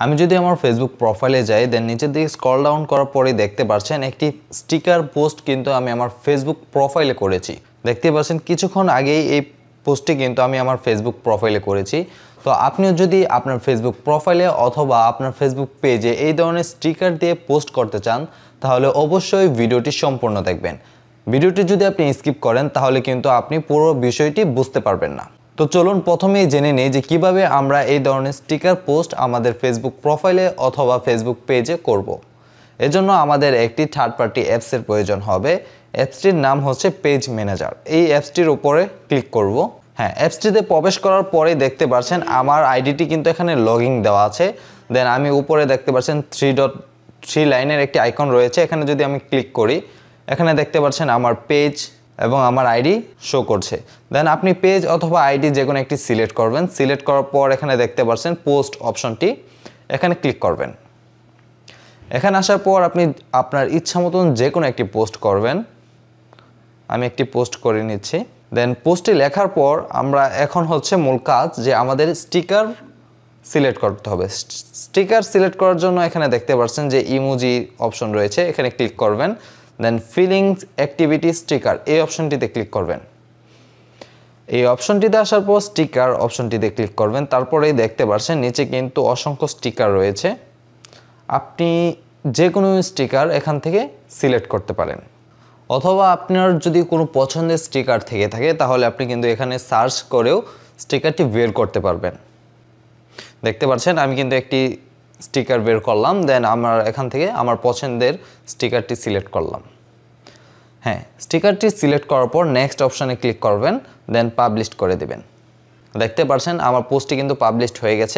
আমি যদি আমার ফেসবুক প্রোফাইলে যাই দেন নিচের দিকে স্ক্রল ডাউন করার পরে দেখতে পাচ্ছেন একটি স্টিকার পোস্ট কিন্তু আমি আমার ফেসবুক প্রোফাইলে করেছি। দেখতে পাচ্ছেন কিছুক্ষণ আগেই এই পোস্টটি কিন্তু আমি আমার ফেসবুক প্রোফাইলে করেছি। তো আপনিও যদি আপনার ফেসবুক প্রোফাইলে অথবা আপনার ফেসবুক পেজে এই ধরনের স্টিকার দিয়ে পোস্ট করতে চান তাহলে অবশ্যই ভিডিওটি সম্পূর্ণ দেখবেন। ভিডিওটি যদি আপনি স্কিপ করেন তাহলে কিন্তু আপনি পুরো বিষয়টি বুঝতে পারবেন না। তো চলুন প্রথমেই জেনে নিই যে কিভাবে আমরা এই ধরনের স্টিকার পোস্ট আমাদের ফেসবুক প্রোফাইলে অথবা ফেসবুক পেজে করব। এজন্য আমাদের একটি থার্ড পার্টি অ্যাপসের প্রয়োজন হবে। অ্যাপসটির নাম হচ্ছে পেজ ম্যানেজার। এই অ্যাপসটির উপরে ক্লিক করব। হ্যাঁ, অ্যাপসটিতে প্রবেশ করার পরেই দেখতে পাচ্ছেন আমার আইডিটি কিন্তু এখানে লগইন দেওয়া আছে। দেন আমি উপরে দেখতে পাচ্ছেন 3 লাইনের একটি আইকন রয়েছে। এখানে যদি আমি ক্লিক করি এখানে দেখতে পাচ্ছেন আমার পেজ এবং আমার আইডি শো করছে। দেন আপনি পেজ অথবা আইডি যে কোনো একটি সিলেক্ট করবেন। সিলেক্ট করার পর এখানে দেখতে পাচ্ছেন পোস্ট অপশনটি, এখানে ক্লিক করবেন। এখানে আসার পর আপনি আপনার ইচ্ছা মতন যে কোনো একটি পোস্ট করবেন। আমি একটি পোস্ট করে নিচ্ছি। দেন পোস্টটি লেখার পর আমরা এখন হচ্ছে মূল কাজ যে আমাদের স্টিকার সিলেক্ট করতে হবে। স্টিকার সিলেক্ট করার জন্য এখানে দেখতে পাচ্ছেন যে ইমোজি অপশন রয়েছে, এখানে ক্লিক করবেন। দেন ফিলিংস অ্যাক্টিভিটি স্টিকার এই অপশনটিতে ক্লিক করবেন। এই অপশনটিতে আসার পর স্টিকার অপশনটিতে ক্লিক করবেন। তারপরেই দেখতে পাচ্ছেন নিচে কিন্তু অসংখ্য স্টিকার রয়েছে। আপনি যে কোনো স্টিকার এখান থেকে সিলেক্ট করতে পারেন, অথবা আপনার যদি কোনো পছন্দের স্টিকার থেকে থাকে তাহলে আপনি কিন্তু এখানে সার্চ করেও স্টিকারটি বের করতে পারবেন। দেখতে পাচ্ছেন আমি কিন্তু একটি স্টিকার বের করলাম। দেন আমার এখান থেকে আমার পছন্দের স্টিকারটি সিলেক্ট করলাম। হ্যাঁ, স্টিকারটি সিলেক্ট করার পর নেক্সট অপশানে ক্লিক করবেন। দেন পাবলিশ করে দেবেন। দেখতে পাচ্ছেন আমার পোস্টটি কিন্তু পাবলিশড হয়ে গেছে।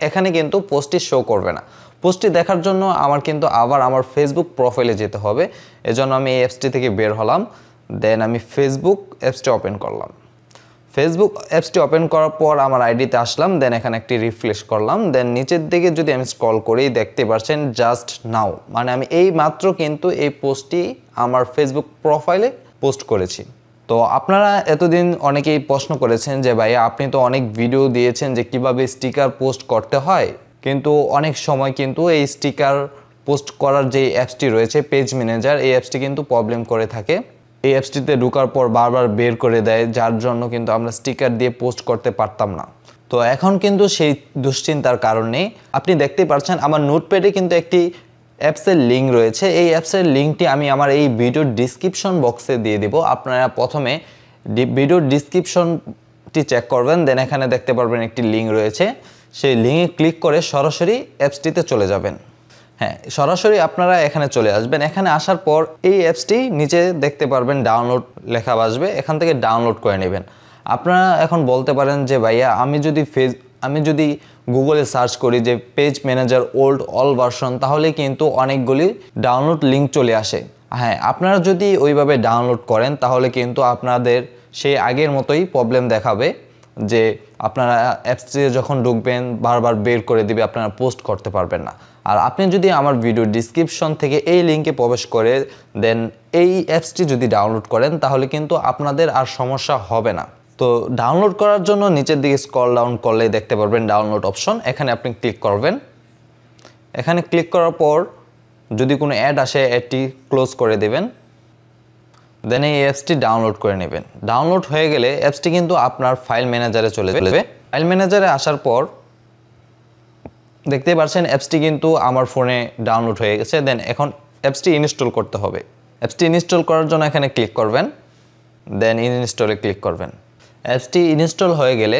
এখানে কিন্তু পোস্টটি শো করবে না। পোস্টটি দেখার জন্য আমার কিন্তু আবার আমার ফেসবুক প্রোফাইলে যেতে হবে। এজন্য আমি এই অ্যাপসটি থেকে বের হলাম। দেন আমি ফেসবুক অ্যাপসটি ওপেন করলাম। ফেসবুক অ্যাপসটি ওপেন করার পর আমার আইডিতে আসলাম। দেন এখানে একটি রিফ্রেশ করলাম। দেন নিচের দিকে যদি আমি স্ক্রল করি দেখতে পাচ্ছেন জাস্ট নাও, মানে আমি এই মাত্র কিন্তু এই পোস্টটি আমার ফেসবুক প্রোফাইলে পোস্ট করেছি। তো আপনারা এতদিন অনেকেই প্রশ্ন করেছেন যে ভাই আপনি তো অনেক ভিডিও দিয়েছেন যে কিভাবে স্টিকার পোস্ট করতে হয়, কিন্তু অনেক সময় কিন্তু এই স্টিকার পোস্ট করার যে অ্যাপসটি রয়েছে পেজ ম্যানেজার, এই অ্যাপসটি কিন্তু প্রবলেম করে থাকে। এই অ্যাপসটিতে ঢোকার পর বারবার বের করে দেয়, যার জন্য কিন্তু আমরা স্টিকার দিয়ে পোস্ট করতে পারতাম না। তো এখন কিন্তু সেই দুশ্চিন্তার কারণ নেই। আপনি দেখতে পাচ্ছেন আমার নোটপ্যাডে কিন্তু একটি অ্যাপসের লিঙ্ক রয়েছে। এই অ্যাপসের লিঙ্কটি আমি আমার এই ভিডিওর ডিসক্রিপশন বক্সে দিয়ে দেব। আপনারা প্রথমে ভিডিওর ডিসক্রিপশনটি চেক করবেন। দেন এখানে দেখতে পারবেন একটি লিঙ্ক রয়েছে, সেই লিঙ্কে ক্লিক করে সরাসরি অ্যাপসটিতে চলে যাবেন। হ্যাঁ, সরাসরি আপনারা এখানে চলে আসবেন। এখানে আসার পর এই অ্যাপসটি নিচে দেখতে পারবেন ডাউনলোড লেখা আসবে, এখান থেকে ডাউনলোড করে নেবেন। আপনারা এখন বলতে পারেন যে ভাইয়া আমি যদি গুগলে সার্চ করি যে page manager old all version তাহলে কিন্তু অনেকগুলি ডাউনলোড লিঙ্ক চলে আসে। হ্যাঁ, আপনারা যদি ওইভাবে ডাউনলোড করেন তাহলে কিন্তু আপনাদের সেই আগের মতোই প্রবলেম দেখাবে যে আপনারা অ্যাপসে যখন ঢুকবেন বারবার বের করে দিবে, আপনারা পোস্ট করতে পারবেন না। আর আপনি যদি আমার ভিডিও ডিসক্রিপশন থেকে এই লিঙ্কে প্রবেশ করে দেন এই অ্যাপসটি যদি ডাউনলোড করেন তাহলে কিন্তু আপনাদের আর সমস্যা হবে না। তো ডাউনলোড করার জন্য নিচের দিকে স্ক্রল ডাউন করলে দেখতে পারবেন ডাউনলোড অপশন, এখানে আপনি ক্লিক করবেন। এখানে ক্লিক করার পর যদি কোনো অ্যাড আসে অ্যাডটি ক্লোজ করে দেবেন। দেন এই অ্যাপসটি ডাউনলোড করে নেবেন। ডাউনলোড হয়ে গেলে অ্যাপসটি কিন্তু আপনার ফাইল ম্যানেজারে চলে যাবে। ফাইল ম্যানেজারে আসার পর দেখতে পাচ্ছেন অ্যাপসটি কিন্তু আমার ফোনে ডাউনলোড হয়ে গেছে। দেন এখন অ্যাপসটি ইনস্টল করতে হবে। অ্যাপসটি ইনস্টল করার জন্য এখানে ক্লিক করবেন। দেন ইনস্টলে ক্লিক করবেন। অ্যাপসটি ইনস্টল হয়ে গেলে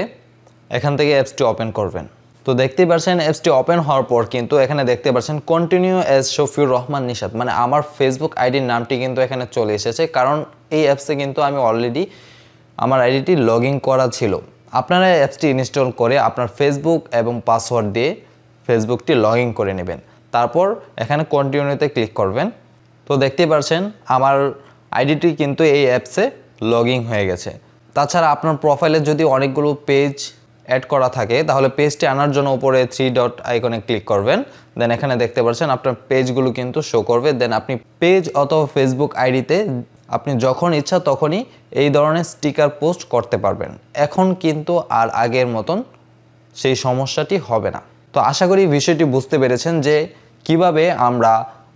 এখান থেকে অ্যাপসটি ওপেন করবেন। তো দেখতেই পাচ্ছেন অ্যাপসটি ওপেন হওয়ার পর কিন্তু এখানে দেখতে পাচ্ছেন কন্টিনিউ অ্যাজ শফিউর রহমান নিশাত, মানে আমার ফেসবুক আইডির নামটি কিন্তু এখানে চলে এসেছে, কারণ এই অ্যাপসে কিন্তু আমি অলরেডি আমার আইডিটি লগ ইন করা ছিল। আপনারা অ্যাপসটি ইনস্টল করে আপনার ফেসবুক এবং পাসওয়ার্ড দিয়ে ফেসবুকটি লগ ইন করে নেবেন। তারপর এখানে কন্টিনিউতে ক্লিক করবেন। তো দেখতেই পাচ্ছেন আমার আইডিটি কিন্তু এই অ্যাপসে লগ ইন হয়ে গেছে। তাছাড়া আপনার প্রোফাইলে যদি অনেকগুলো পেজ অ্যাড করা থাকে তাহলে পেজটি আনার জন্য উপরে 3 ডট আইকনে ক্লিক করবেন। দেন এখানে দেখতে পাচ্ছেন আপনার পেজগুলো কিন্তু শো করবে। দেন আপনি পেজ অথবা ফেসবুক আইডিতে আপনি যখন ইচ্ছা তখনই এই ধরনের স্টিকার পোস্ট করতে পারবেন। এখন কিন্তু আর আগের মতন সেই সমস্যাটি হবে না। তো আশা করি বিষয়টি বুঝতে পেরেছেন যে কিভাবে আমরা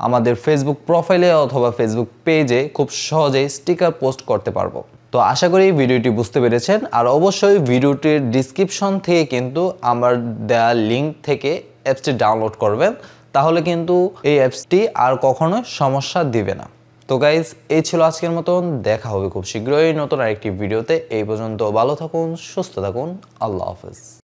আমাদের ফেসবুক প্রোফাইলে অথবা ফেসবুক পেজে খুব সহজেই স্টিকার পোস্ট করতে পারবো। তো আশা করি ভিডিওটি বুঝতে পেরেছেন। আর অবশ্যই ভিডিওটির ডিসক্রিপশন থেকে কিন্তু আমার দেওয়া লিঙ্ক থেকে অ্যাপসটি ডাউনলোড করবেন, তাহলে কিন্তু এই অ্যাপসটি আর কখনো সমস্যা দিবে না। তো গাইজ, এই ছিল আজকের মতন। দেখা হবে খুব শীঘ্রই নতুন আরেকটি ভিডিওতে। এই পর্যন্ত ভালো থাকুন, সুস্থ থাকুন। আল্লাহ হাফেজ।